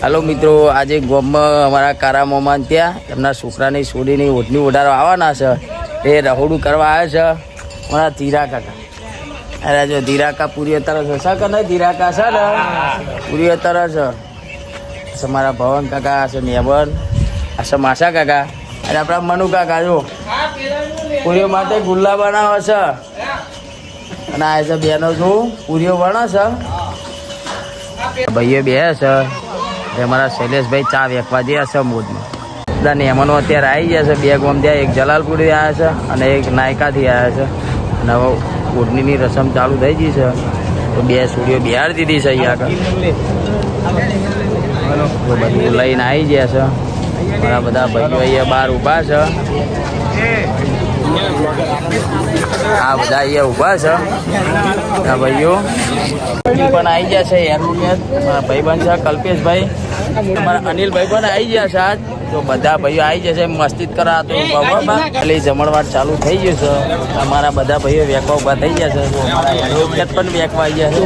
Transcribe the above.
હાલો મિત્રો, આજે ગામમાં અમારા કારા મોમાન ત્યાં એમના છોકરાની છોડીની ઓઢણી ઓઢારો આવવાના છે. એ રહોડું કરવા આવ્યા છે મારા ધીરા કાકા. અરે જો ધીરા કા પૂરી તરસ છે કે નહીં? ધીરા કા છે ને પૂરી તરસ છે. મારા ભવન કાકા છે, નેવન આ છે, માસા કાકા અને આપણા મનુ કાકા. જો પૂરીઓ માટે ગુલ્લા બનાવે છે અને આ છે બેનો જો પૂરીઓ બને છે. ભાઈઓ બે છે. અમારા શૈલેષભાઈ ચા વેચવા ગયા છે મોજમાં. બધા નેમનો અત્યારે આવી ગયા છે. બે ગામ ત્યાં એક જલાલપુરથી આવ્યા છે અને એક નાયકાથી આવ્યા છે. અને હવે ઓઢણીની રસમ ચાલુ થઈ ગઈ છે તો બે સુડીઓ બિહાડી દીધી છે અહીંયા આગળ. બધું લઈને આવી ગયા છે. મારા બધા ભાઈઓ અહીંયા બહાર ઊભા છે. આ બધા અહીંયા ઊભા છે. આ ભાઈઓ પણ આવી ગયા છે. યાર મારા ભાઈબંધ છે કલ્પેશભાઈ, અમારા અનિલભાઈ પણ આવી ગયા છે. આજ તો બધા ભાઈઓ આવી જશે મસ્તી કરા તો એટલે જમણવાર ચાલુ થઈ ગયું છે. અમારા બધા ભાઈઓ વેકવા ઊભા થઈ ગયા છે. અમારા પણ વેકવા આવી ગયા છે.